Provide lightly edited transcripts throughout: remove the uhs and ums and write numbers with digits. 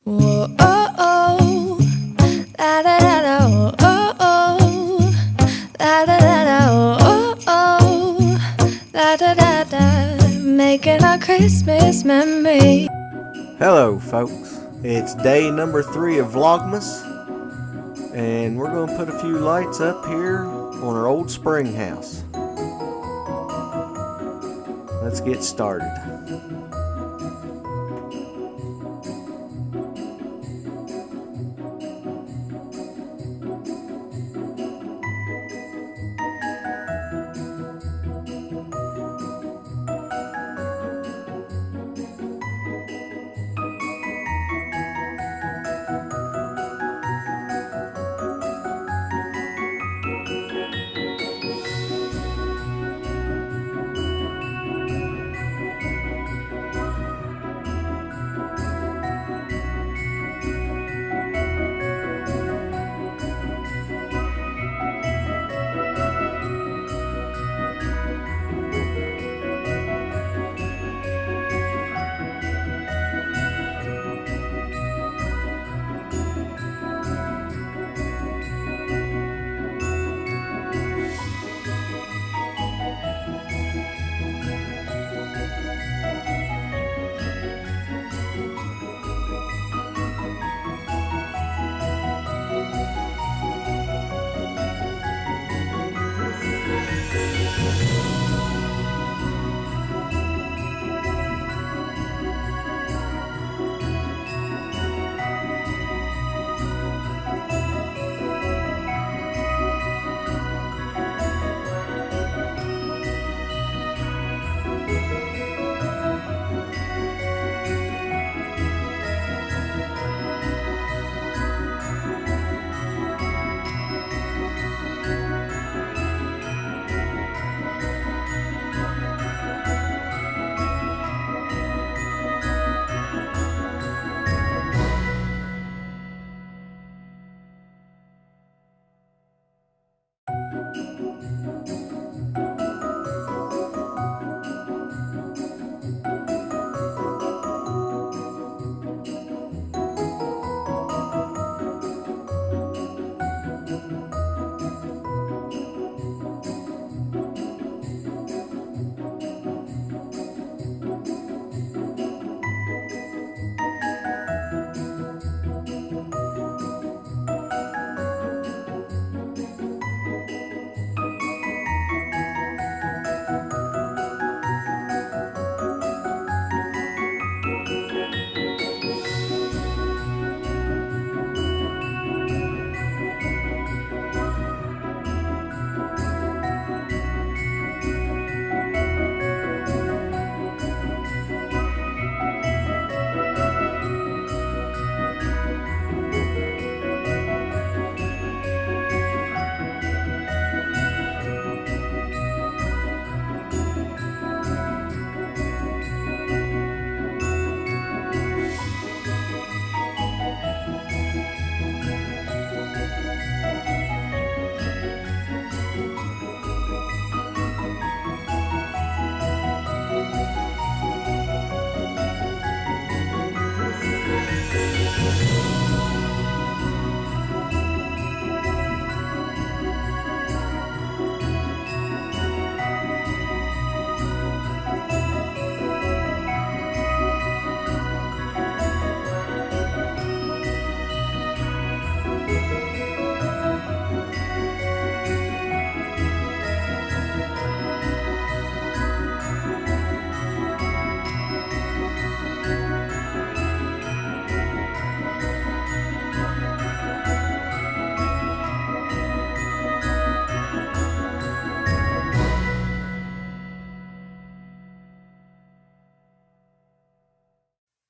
Whoa, oh, oh, la da da da, oh, oh, la da da da, oh, oh, la da da da, making our Christmas memory. Hello folks, it's day number 3 of Vlogmas, and we're going to put a few lights up here on our old spring house. Let's get started.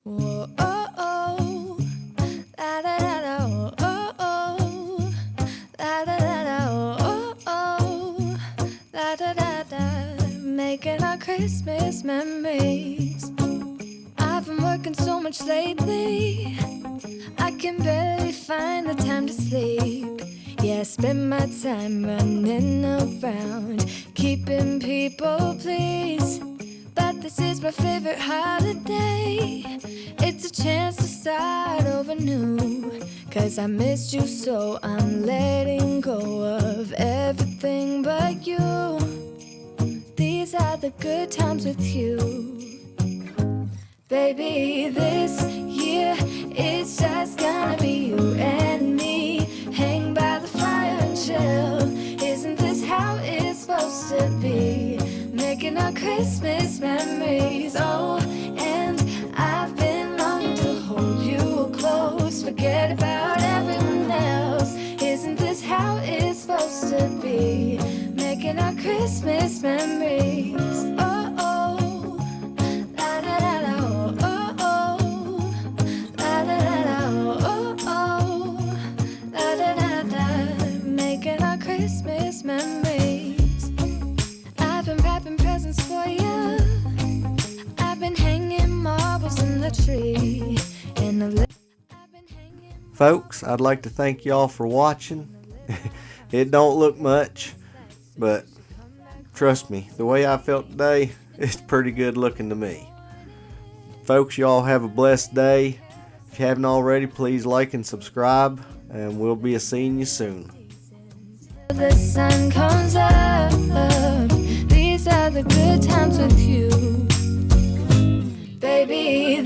Whoa, oh, oh, la da da da, oh, oh, la da da da, oh, oh, la da da da, making our Christmas memories. I've been working so much lately, I can barely find the time to sleep. Yeah, I spend my time running around, keeping people pleased. But this is my favorite holiday. It's a chance to start over new. 'Cause I missed you, so I'm letting go of everything but you. These are the good times with you. Baby, this year it's just gonna be you and me. Hang by the fire and chill. Isn't this how it's supposed to be? Making our Christmas memories. Oh, and I've been longing to hold you close. Forget about everyone else. Isn't this how it's supposed to be? Making our Christmas memories. Oh, oh, la da da da, oh, oh, la da da da, oh, oh, la da da da. Making our Christmas memories. I've been wrapping presents for you. I've been hanging marbles in the tree. And I've been hanging. Folks, I'd like to thank y'all for watching. It don't look much, but trust me, the way I felt today, it's pretty good looking to me. Folks, y'all have a blessed day. If you haven't already, please like and subscribe, and we'll be seeing you soon. The sun comes up. These are the good times with you. Baby,